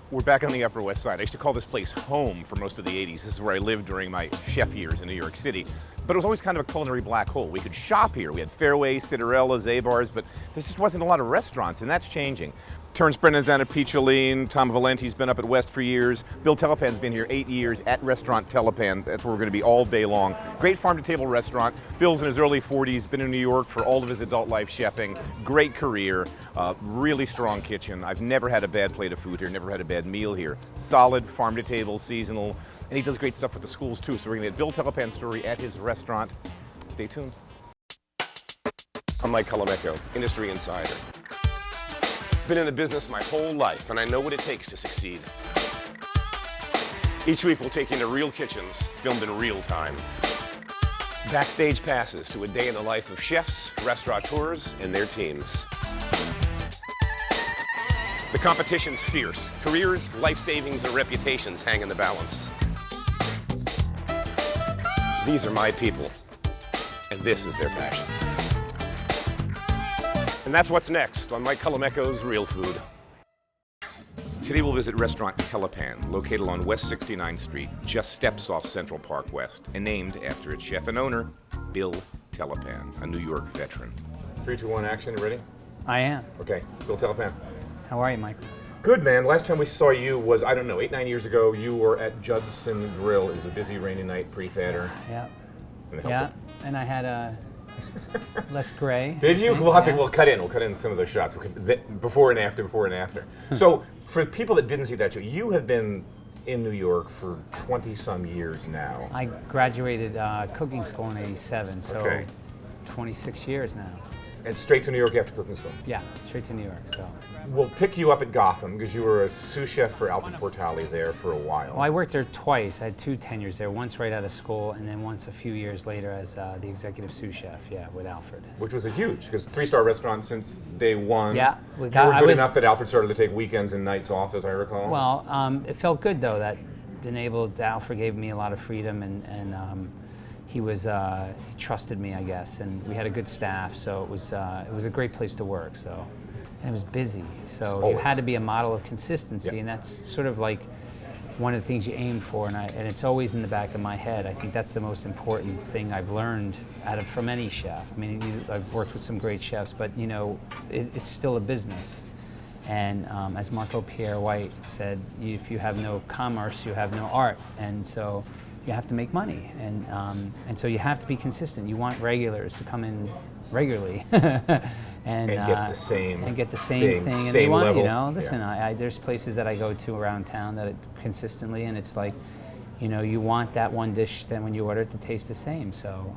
We're back on the Upper West Side. I used to call this place home for most of the 80s. This is where I lived during my chef years in New York City. But it was always kind of a culinary black hole. We could shop here. We had Fairway, Cinderella, Zabar's, but there just wasn't a lot of restaurants, and that's changing. Terrence Brennan's down at Picholine. Tom Valenti's been up at West for years. Bill Telepan's been here 8 years at Restaurant Telepan. That's where we're going to be all day long. Great farm-to-table restaurant. Bill's in his early 40s, been in New York for all of his adult life chefing. Great career, really strong kitchen. I've never had a bad plate of food here, never had a bad meal here. Solid, farm-to-table, seasonal, and he does great stuff with the schools too. So we're going to get Bill Telepan's story at his restaurant. Stay tuned. I'm Mike Colameco, industry insider. Been in the business my whole life, and I know what it takes to succeed. Each week we'll take you into real kitchens, filmed in real time. Backstage passes to a day in the life of chefs, restaurateurs, and their teams. The competition's fierce. Careers, life savings, and reputations hang in the balance. These are my people, and this is their passion. And that's what's next on Mike Colameco's Real Food. Today we'll visit Restaurant Telepan, located on West 69th Street, just steps off Central Park West, and named after its chef and owner, Bill Telepan, a New York veteran. 3, 2, 1, action, ready? I am. Okay, Bill Telepan. How are you, Mike? Good, man. Last time we saw you was, I don't know, 8, 9 years ago. You were at Judson Grill. It was a busy, rainy night pre-theater. Yeah. And I had less gray. Did you? We'll cut in. We'll cut in some of those shots. Before and after. So, for people that didn't see that show, you have been in New York for 20-some years now. I graduated cooking school in '87, so Okay. 26 years now. And straight to New York after cooking school. Yeah, straight to New York. So. We'll pick you up at Gotham because you were a sous chef for Alfred Portali there for a while. Well, I worked there twice. I had 2 tenures there. Once right out of school, and then once a few years later as the executive sous chef. Yeah, with Alfred. Which was a huge, because 3-star restaurant since day one. Yeah, you were good enough that Alfred started to take weekends and nights off, as I recall. Well, it felt good though that Alfred gave me a lot of freedom and he trusted me, I guess, and we had a good staff, so it was a great place to work. So, and it was busy, so you had to be a model of consistency, and that's sort of like one of the things you aim for, and it's always in the back of my head. I think that's the most important thing I've learned from any chef. I mean, I've worked with some great chefs, but you know, it's still a business. And as Marco Pierre White said, if you have no commerce, you have no art, and so you have to make money, and so you have to be consistent. You want regulars to come in regularly and get the same thing. And same you want, level. you know, listen, there's places that I go to around town that consistently, and it's like, you know, you want that one dish that when you order it to taste the same. So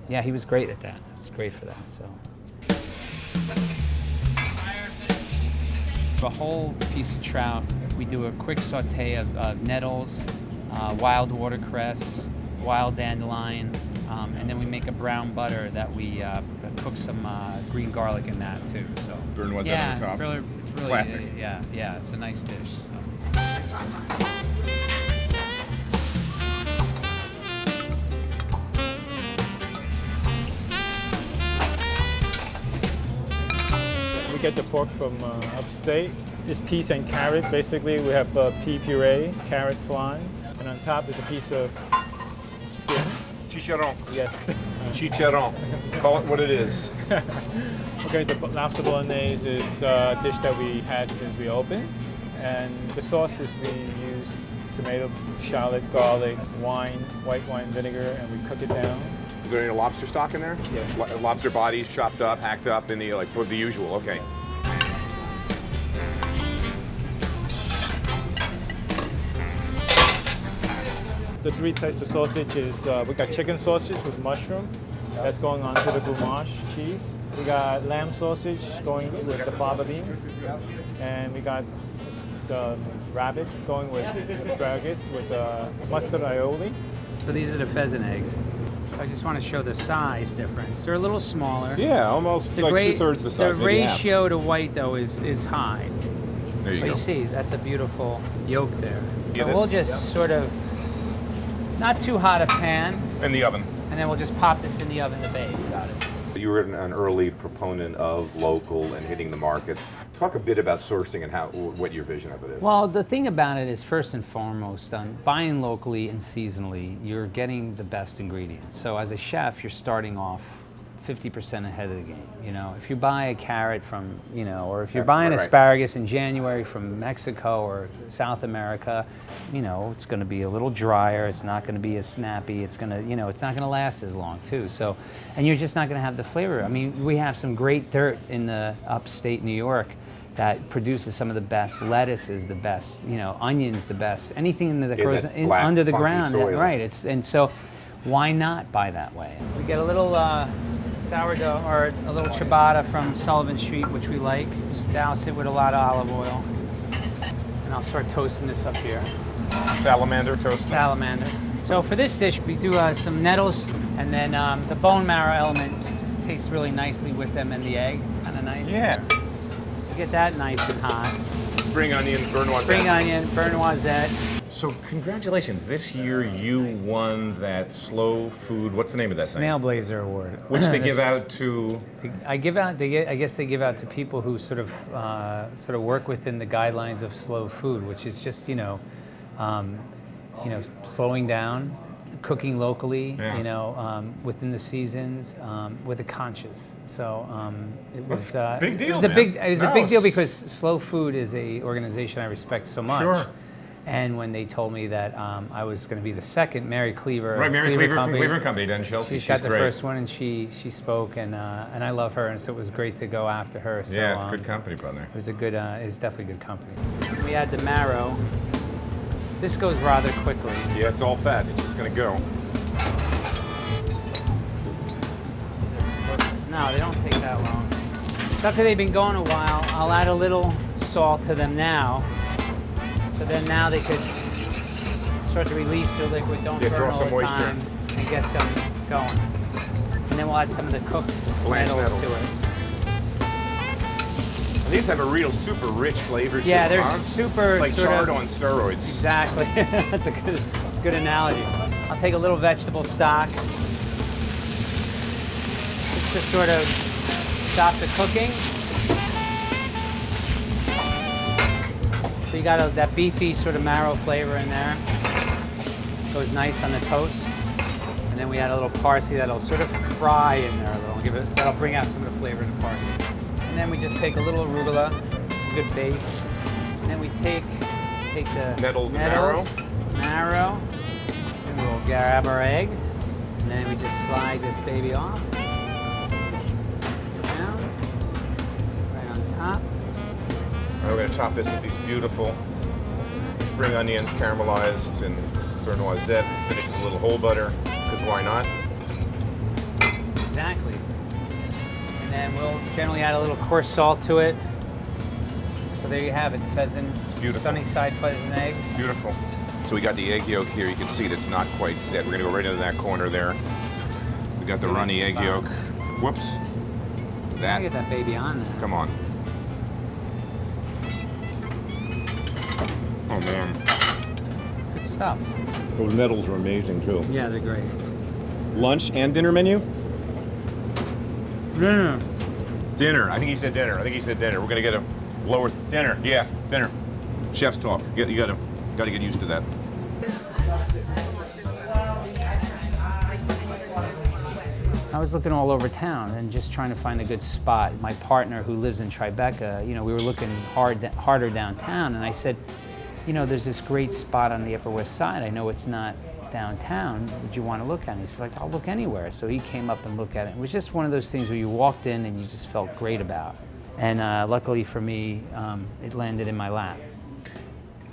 yeah, he was great at that. It's great for that. So. A whole piece of trout, we do a quick saute of nettles, wild watercress, wild dandelion, and then we make a brown butter that we cook some green garlic in that too. So burn what's on the top. It's really classic. Yeah, it's a nice dish. So. We get the pork from upstate. It's peas and carrot. Basically, we have pea puree, carrot flan, and on top is a piece of skin. Chicharron. Yes. Chicharron. Call it what it is. Okay, the lobster bolognese is a dish that we had since we opened, and the sauces we use tomato, shallot, garlic, wine, white wine vinegar, and we cook it down. Is there any lobster stock in there? Yes. Lobster bodies chopped up, hacked up, in the the usual. Okay. The 3 types of sausage is we got chicken sausage with mushroom. That's going on to the goulash cheese. We got lamb sausage going with the fava beans. And we got the rabbit going with asparagus with mustard aioli. So these are the pheasant eggs. So I just want to show the size difference. They're a little smaller. Yeah, almost like 2/3 the size. The ratio to white though is high. There you But go. you see, that's a beautiful yolk there. Yeah, So we'll just sort of, not too hot a pan, In the oven. and then we'll just pop this in the oven to bake. Got it. You were an early proponent of local and hitting the markets. Talk a bit about sourcing and what your vision of it is. Well, the thing about it is, first and foremost, buying locally and seasonally, you're getting the best ingredients. So as a chef, you're starting off 50% ahead of the game. You know, if you buy a carrot from, you know, or if you're buying asparagus in January from Mexico or South America, you know, it's going to be a little drier. It's not going to be as snappy. It's going to, you know, it's not going to last as long too. So, and you're just not going to have the flavor. I mean, we have some great dirt in the upstate New York that produces some of the best lettuces, the best, you know, onions, the best, anything that grows under the ground. Soil. Right. And so, why not buy that way? We get a little sourdough or a little ciabatta from Sullivan Street, which we like. Just douse it with a lot of olive oil. And I'll start toasting this up here. Salamander toast. Salamander. So for this dish, we do some nettles, and then the bone marrow element just tastes really nicely with them and the egg. Kind of nice. Yeah. You get that nice and hot. Spring onion, beurre noisette. Spring onion, beurre noisette. So congratulations, this year you won that slow food, what's the name of that Snail Blazer Award. Which they give out to? I guess they give out to people who sort of work within the guidelines of slow food, which is just, slowing down, cooking locally, within the seasons, with a conscience. So it was big deal. It was a big deal because slow food is a organization I respect so much. Sure. And when they told me that I was going to be the second, Mary Cleaver, Mary Cleaver from Cleaver Company down in Chelsea. She's got the first one, and she spoke, and I love her, and so it was great to go after her. So, yeah, it's good company, brother. It was it's definitely good company. We add the marrow. This goes rather quickly. Yeah, it's all fat. It's just going to go. No, they don't take that long. So after they've been going a while, I'll add a little salt to them now. So then now they could start to release their liquid, don't burn all the time, and get some going. And then we'll add some of the cooked nettles to it. And these have a real super rich flavor to them. Yeah, they're super it's like charred on steroids. Exactly. That's a good analogy. I'll take a little vegetable stock just to sort of stop the cooking. So you got that beefy sort of marrow flavor in there. Goes nice on the toast. And then we add a little parsley that'll sort of fry in there a little. That'll bring out some of the flavor in the parsley. And then we just take a little arugula, a good base. And then we take the nettles, marrow, and we'll grab our egg. And then we just slide this baby off. Down, right on top. We're going to top this with these beautiful spring onions, caramelized and beurre noisette. Finish with a little whole butter, because why not? Exactly. And then we'll generally add a little coarse salt to it. So there you have it, pheasant, sunny side pheasant eggs. Beautiful. So we got the egg yolk here. You can see that's not quite set. We're going to go right into that corner there. We got the runny egg yolk. Whoops. Get that baby on there. Come on. Oh man. Good stuff. Those nettles are amazing too. Yeah, they're great. Lunch and dinner menu? Dinner. Dinner. I think he said dinner. We're gonna get a lower dinner. Yeah, dinner. Chef's talk. You gotta get used to that. I was looking all over town and just trying to find a good spot. My partner, who lives in Tribeca, we were looking harder downtown, and I said, there's this great spot on the Upper West Side. I know it's not downtown. Would you want to look at it? He's like, I'll look anywhere. So he came up and looked at it. It was just one of those things where you walked in and you just felt great about. And luckily for me, it landed in my lap.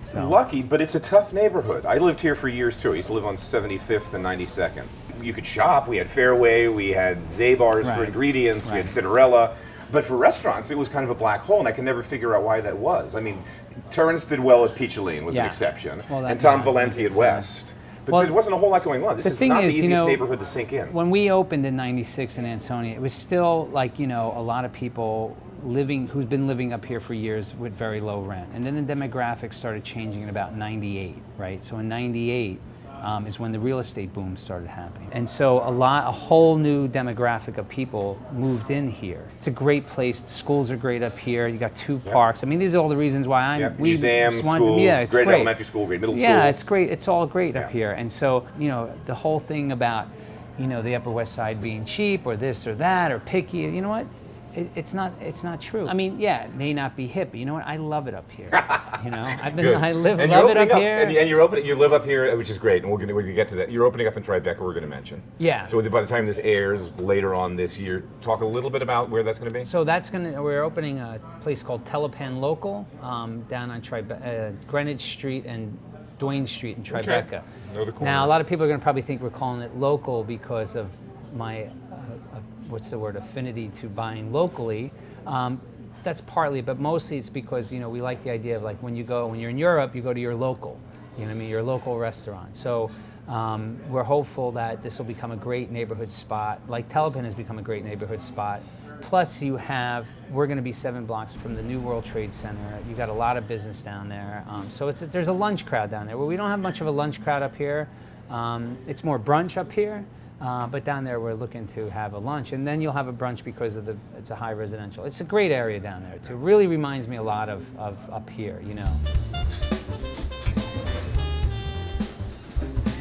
So. Lucky, but it's a tough neighborhood. I lived here for years too. I used to live on 75th and 92nd. You could shop. We had Fairway, we had Zabar's for ingredients, we had Cinderella. But for restaurants, it was kind of a black hole, and I can never figure out why that was. I mean, Terrence did well at Piccioline, was an exception, and Tom Valenti at West. But there wasn't a whole lot going on. This is not the easiest neighborhood to sink in. When we opened in 96 in Ansonia, it was still like, a lot of people who've been living up here for years with very low rent. And then the demographics started changing in about 98, right? So in 98, is when the real estate boom started happening. And so a whole new demographic of people moved in here. It's a great place. The schools are great up here. You got 2 parks. I mean, these are all the reasons why museums, schools, it's great great elementary school, great middle school. Yeah, it's great. It's all great up here. And so, the whole thing about, the Upper West Side being cheap or this or that or picky, you know what? It's not true. I mean, yeah, it may not be hip, but you know what? I love it up here. I love it up here. And you live up here, which is great, and we're gonna get to that. You're opening up in Tribeca, we're gonna mention. Yeah. So by the time this airs later on this year, talk a little bit about where that's gonna be. So we're opening a place called Telepan Local down on Greenwich Street and Duane Street in Tribeca. Okay. Now, a lot of people are gonna probably think we're calling it local because of my affinity to buying locally. That's partly, but mostly it's because we like the idea of like when you're in Europe, you go to your local, your local restaurant. So we're hopeful that this will become a great neighborhood spot, like Telepan has become a great neighborhood spot. Plus we're going to be 7 blocks from the New World Trade Center. You got a lot of business down there. So there's a lunch crowd down there. Well, we don't have much of a lunch crowd up here. It's more brunch up here. But down there we're looking to have a lunch, and then you'll have a brunch because it's a high residential. It's a great area down there too. It really reminds me a lot of up here,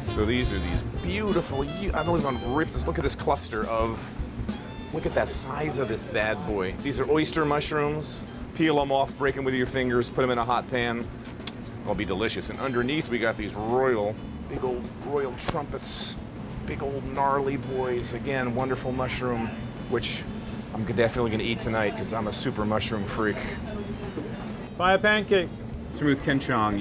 So these are these beautiful, I don't even rip this. Look at this cluster look at that size of this bad boy. These are oyster mushrooms. Peel them off, break them with your fingers, put them in a hot pan. It'll be delicious. And underneath we got these big old royal trumpets. Big old gnarly boys. Again, wonderful mushroom, which I'm definitely going to eat tonight because I'm a super mushroom freak. Fire pancake. So with Ken Chong,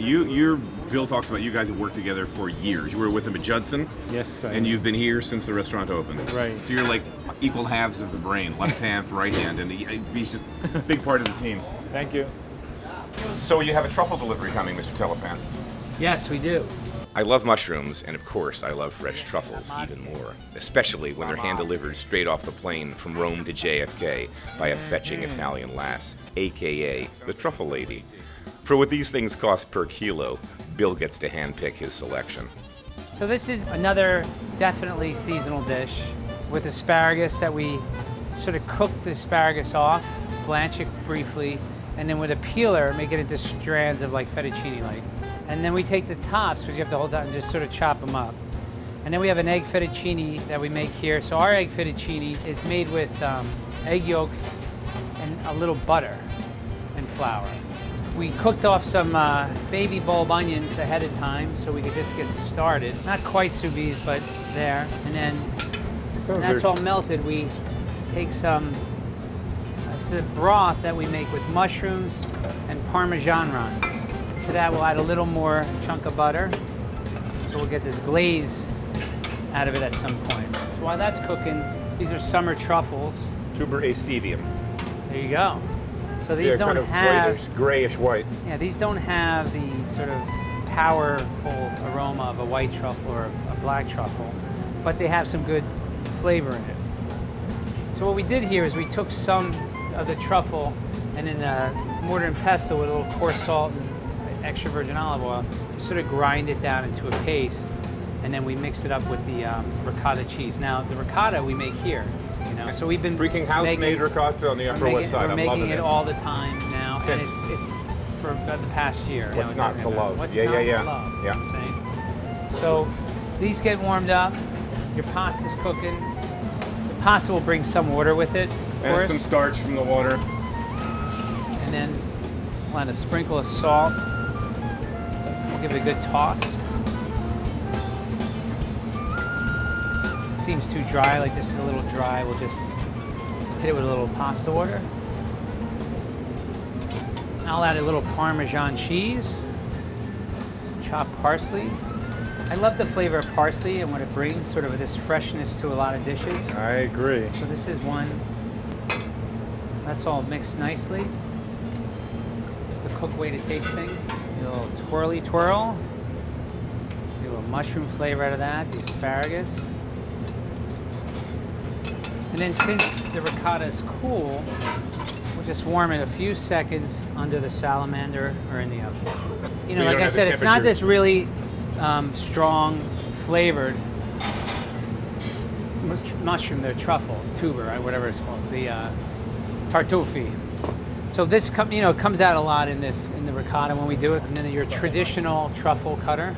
Bill talks about you guys have worked together for years. You were with him at Judson. Yes, and you've been here since the restaurant opened. Right. So you're like equal halves of the brain, left hand, right hand, and he's just a big part of the team. Thank you. So you have a truffle delivery coming, Mr. Telepan. Yes, we do. I love mushrooms, and of course I love fresh truffles even more, especially when they're hand-delivered straight off the plane from Rome to JFK by a fetching Italian lass, aka the Truffle Lady. For what these things cost per kilo, Bill gets to handpick his selection. So this is another definitely seasonal dish with asparagus that we sort of cook the asparagus off, blanch it briefly, and then with a peeler make it into strands of like fettuccine-like. And then we take the tops, because you have to hold that and just sort of chop them up. And then we have an egg fettuccine that we make here. So our egg fettuccine is made with egg yolks and a little butter and flour. We cooked off some baby bulb onions ahead of time so we could just get started. Not quite sous vide, but there. And then when that's all melted, we take some broth that we make with mushrooms and Parmesan rind. To that we'll add a little more chunk of butter, so we'll get this glaze out of it at some point. So while that's cooking, these are summer truffles. Tuber aestivium. There you go. So these don't kind of have whitish, grayish white. Yeah, these don't have the sort of powerful aroma of a white truffle or a black truffle, but they have some good flavor in it. So what we did here is we took some of the truffle and in a mortar and pestle with a little coarse salt and extra virgin olive oil, we sort of grind it down into a paste, and then we mix it up with the ricotta cheese. Now, the ricotta we make here, so we've been freaking house-made ricotta on the Upper West Side. We're making it all the time now, and it's for the past year. What's not to love? What's not to love? You know what I'm saying? So these get warmed up. Your pasta's cooking. The pasta will bring some water with it, of and course. some starch from the water. And then we'll add a sprinkle of salt. We'll give it a good toss. It seems too dry, like this is a little dry. We'll just hit it with a little pasta water. I'll add a little Parmesan cheese, some chopped parsley. I love the flavor of parsley and what it brings, sort of this freshness to a lot of dishes. I agree. So this is one that's all mixed nicely. The cook way to taste things. A little twirly twirl. Get a little mushroom flavor out of that, the asparagus. And then since the ricotta is cool, we'll just warm it a few seconds under the salamander or in the oven. So like I said, it's not this really strong flavored mushroom, the truffle, tuber, right, whatever it's called, the tartuffe. So this comes out a lot in the ricotta when we do it, and then your traditional truffle cutter.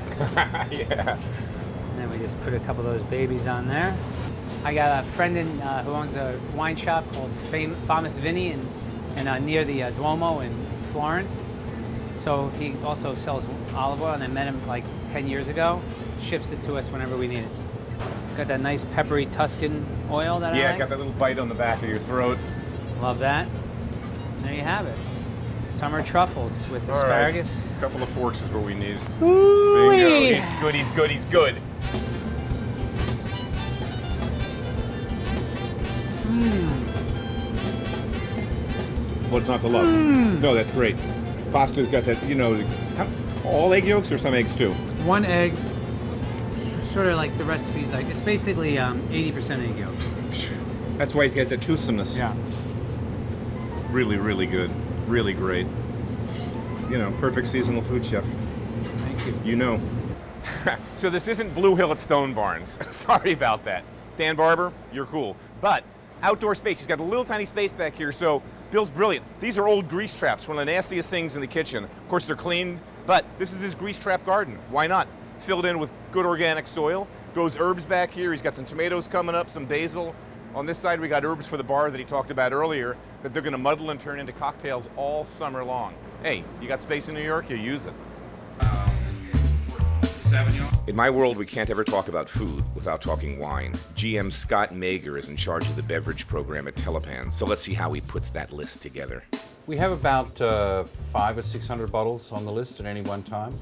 Yeah. And then we just put a couple of those babies on there. I got a friend who owns a wine shop called Famous Vinny and near the Duomo in Florence. So he also sells olive oil, and I met him like 10 years ago. Ships it to us whenever we need it. Got that nice peppery Tuscan oil that I like. Got that little bite on the back of your throat. Love that. And there you have it. Summer truffles with All asparagus. right. A couple of forks is what we need. Ooh-wee. Bingo. He's good, he's good, he's good. What's not to love? No, that's great. Pasta's got that, all egg yolks or some eggs too? One egg, sort of like the recipe's like, it's basically 80% egg yolks. That's why it has that toothsomeness. Yeah. Really, really good. Really great. Perfect seasonal food, chef. Thank you. You know. So this isn't Blue Hill at Stone Barns. Sorry about that. Dan Barber, you're cool. But outdoor space, he's got a little tiny space back here, so Bill's brilliant. These are old grease traps, one of the nastiest things in the kitchen. Of course, they're cleaned, but this is his grease trap garden. Why not? Filled in with good organic soil. Grows herbs back here. He's got some tomatoes coming up, some basil. On this side, we got herbs for the bar that he talked about earlier that they're going to muddle and turn into cocktails all summer long. Hey, you got space in New York? You use it. In my world, we can't ever talk about food without talking wine. GM Scott Mager is in charge of the beverage program at Telepan, so let's see how he puts that list together. We have about 500 or 600 bottles on the list at any one time.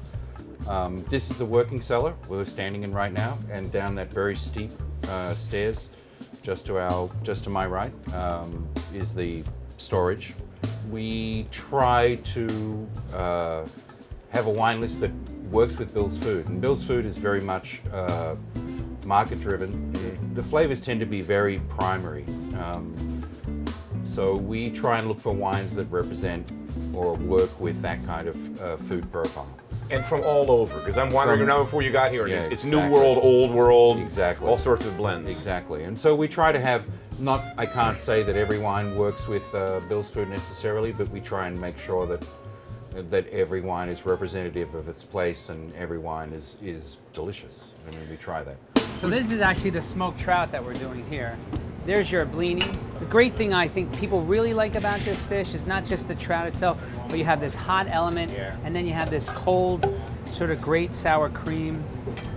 This is the working cellar we're standing in right now, and down that very steep stairs, just to my right, is the storage. We try to have a wine list that works with Bill's Food, and Bill's Food is very much market-driven. The flavors tend to be very primary, so we try and look for wines that represent or work with that kind of food profile. And from all over, because I'm wandering around before you got here, and Yeah, it's exactly. New World, Old World, Exactly. all sorts of blends. Exactly, and so we try to have, I can't say that every wine works with Bill's Food necessarily, but we try and make sure that every wine is representative of its place and every wine is delicious. I mean, we try that. So this is actually the smoked trout that we're doing here. There's your blini. The great thing I think people really like about this dish is not just the trout itself, but you have this hot element, and then you have this cold, sort of great sour cream.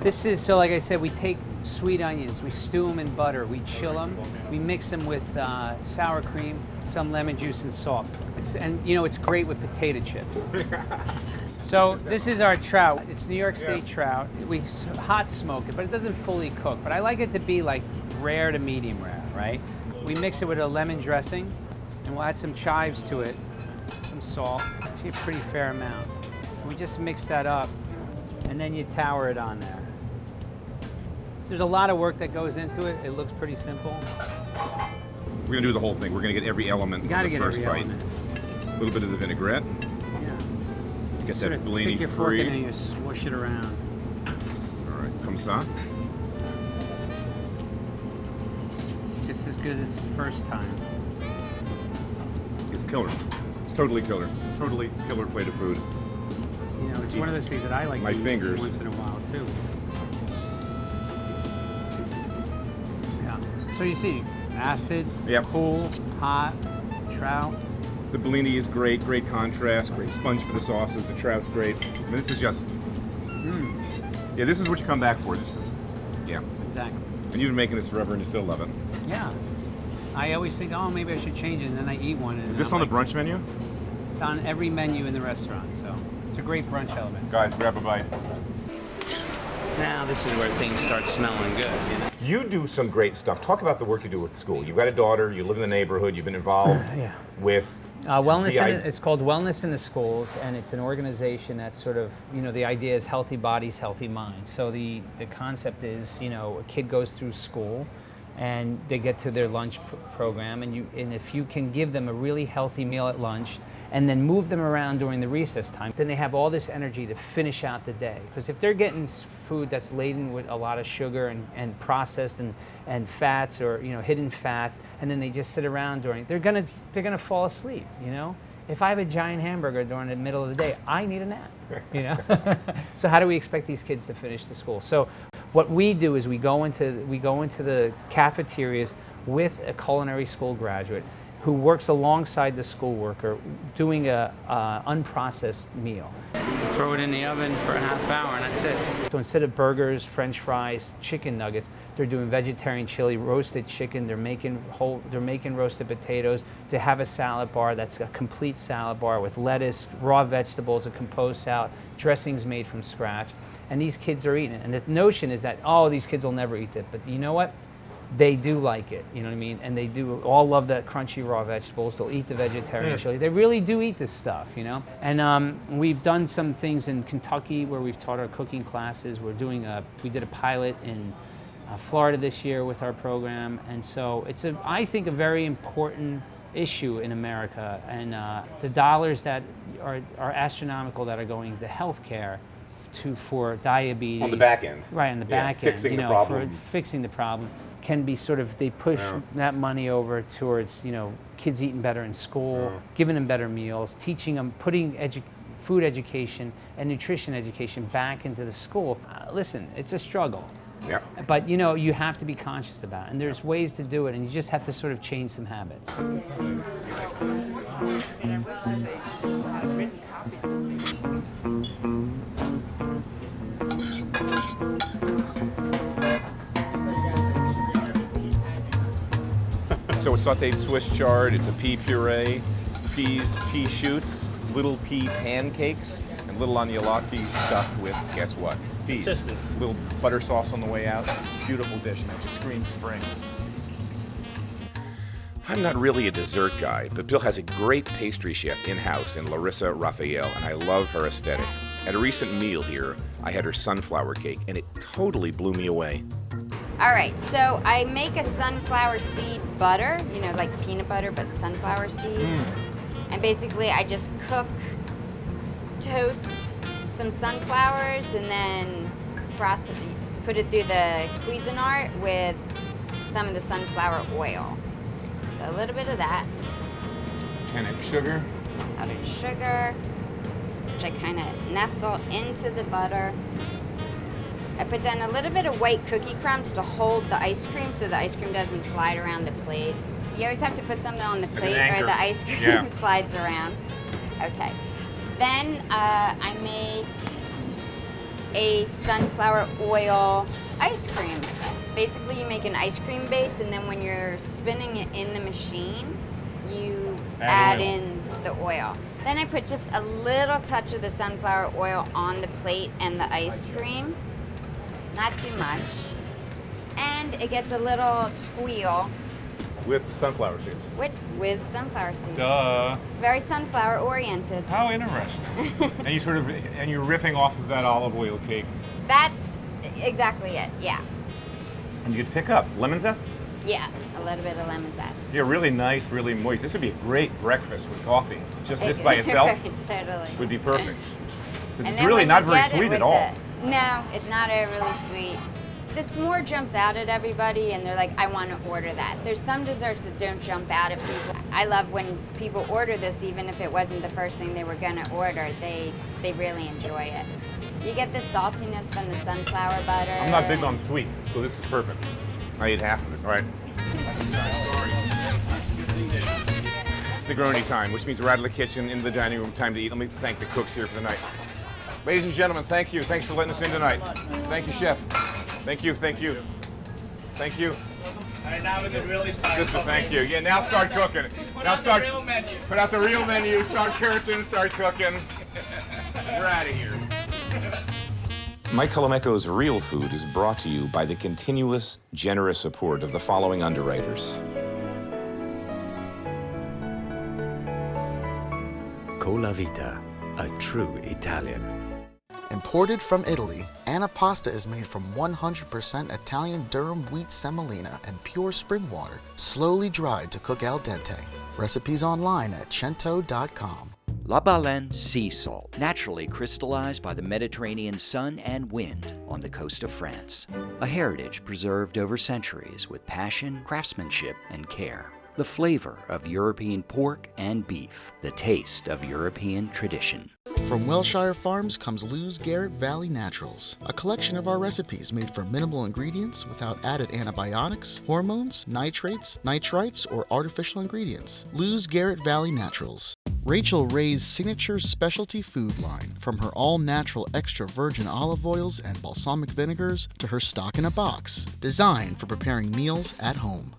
This is, so like I said, we take sweet onions, we stew them in butter, we chill them, we mix them with sour cream, some lemon juice and salt. It's great with potato chips. So this is our trout. It's New York State trout. We hot smoke it, but it doesn't fully cook. But I like it to be like rare to medium rare, right? We mix it with a lemon dressing, and we'll add some chives to it, some salt, actually a pretty fair amount. And we just mix that up, and then you tower it on there. There's a lot of work that goes into it. It looks pretty simple. We're gonna do the whole thing. We're gonna get every element You of gotta the get first every bite. element. A little bit of the vinaigrette. Yeah. Get Sort that of blini stick your fork free. in and you swoosh it around. All right, comme ça. Just as good as the first time. It's killer. It's totally killer. Totally killer plate of food. It's one of those things that I like My to eat fingers. once in a while too. Yeah. So you see, acid, Yep. cool, hot, trout. The blini is great, great contrast, great sponge for the sauces. The trout's great. I mean, this is just, yeah, this is what you come back for. This is, yeah. Exactly. And you've been making this forever and you still love it. Yeah. I always think, oh, maybe I should change it, and then I eat one. And Is this I'm on the like, brunch menu? It's on every menu in the restaurant, so it's a great brunch element. Guys, grab a bite. Now this is where things start smelling good. You do some great stuff. Talk about the work you do with school. You've got a daughter, you live in the neighborhood, you've been involved Yeah. with Wellness. the It's called Wellness in the Schools, and it's an organization that's sort of, the idea is healthy bodies, healthy minds. So the concept is, a kid goes through school, and they get to their lunch program, and if you can give them a really healthy meal at lunch and then move them around during the recess time, then they have all this energy to finish out the day. Because if they're getting food that's laden with a lot of sugar and processed and fats, or hidden fats, and then they just sit around they're gonna fall asleep. If I have a giant hamburger during the middle of the day, I need a nap. So how do we expect these kids to finish the school? So what we do is we go into the cafeterias with a culinary school graduate who works alongside the school worker doing a unprocessed meal. Throw it in the oven for a half hour and that's it. So instead of burgers, French fries, chicken nuggets, they're doing vegetarian chili, roasted chicken. They're making roasted potatoes. To have a salad bar that's a complete salad bar with lettuce, raw vegetables, a composed salad, dressings made from scratch, and these kids are eating it. And the notion is that these kids will never eat it, but you know what? They do like it, you know what I mean? And they do all love that crunchy raw vegetables. They'll eat the vegetarian chili. They really do eat this stuff, And we've done some things in Kentucky where we've taught our cooking classes. We did a pilot in Florida this year with our program. And so it's I think, a very important issue in America. And the dollars that are astronomical that are going to healthcare for diabetes. On the back end. Right, on the back end. Fixing the problem. For fixing the problem. Can be they push that money over towards, kids eating better in school, giving them better meals, teaching them, putting food education and nutrition education back into the school. Listen, it's a struggle. Yeah. But, you have to be conscious about it. And there's ways to do it, and you just have to sort of change some habits. So it's sauteed Swiss chard, it's a pea puree, peas, pea shoots, little pea pancakes, and little agnolotti stuffed with, guess what? Peas. Consistency. Little butter sauce on the way out. Beautiful dish, man. Just screams spring. I'm not really a dessert guy, but Bill has a great pastry chef in-house in Larissa Raphael, and I love her aesthetic. At a recent meal here, I had her sunflower cake, and it totally blew me away. All right, so I make a sunflower seed butter, like peanut butter, but sunflower seed. And basically I just toast some sunflowers and then put it through the Cuisinart with some of the sunflower oil. So a little bit of that. And sugar. Powdered sugar, which I kind of nestle into the butter. I put down a little bit of white cookie crumbs to hold the ice cream so the ice cream doesn't slide around the plate. You always have to put something on the plate or the ice cream slides around. Okay. Then I make a sunflower oil ice cream. Basically, you make an ice cream base, and then when you're spinning it in the machine, you add in the oil. Then I put just a little touch of the sunflower oil on the plate and the ice cream. Not too much. And it gets a little twirl. With sunflower seeds. With sunflower seeds. Duh. It's very sunflower oriented. How interesting. And you're riffing off of that olive oil cake. That's exactly it, yeah. And you could pick up lemon zest? Yeah, a little bit of lemon zest. Yeah, really nice, really moist. This would be a great breakfast with coffee. Just this by itself Totally. would be perfect. But And it's then really when not you very get it sweet with at all. No, it's not overly sweet. The s'more jumps out at everybody and they're like, I want to order that. There's some desserts that don't jump out at people. I love when people order this, even if it wasn't the first thing they were going to order. They really enjoy it. You get the saltiness from the sunflower butter. I'm not big on sweet, so this is perfect. I eat half of it. All right. It's Negroni time, which means we're out of the kitchen, into the dining room, time to eat. Let me thank the cooks here for the night. Ladies and gentlemen, thank you. Thanks for letting us in tonight. Thank you, Chef. Thank you, thank you. Thank you. All right, now we can really start. Sister, thank you. Yeah, now start cooking. Now start. The real menu. Put out the real menu. Start cursing. Start cooking. We're out of here. Mike Colameco's Real Food is brought to you by the continuous, generous support of the following underwriters. Cola Vita, a true Italian. Imported from Italy, Anapasta is made from 100% Italian durum wheat semolina and pure spring water, slowly dried to cook al dente. Recipes online at cento.com. La Baleine sea salt, naturally crystallized by the Mediterranean sun and wind on the coast of France. A heritage preserved over centuries with passion, craftsmanship, and care. The flavor of European pork and beef, the taste of European tradition. From Welshire Farms comes Lou's Garrett Valley Naturals, a collection of our recipes made from minimal ingredients without added antibiotics, hormones, nitrates, nitrites, or artificial ingredients. Lou's Garrett Valley Naturals. Rachel Ray's signature specialty food line, from her all-natural extra virgin olive oils and balsamic vinegars to her stock in a box, designed for preparing meals at home.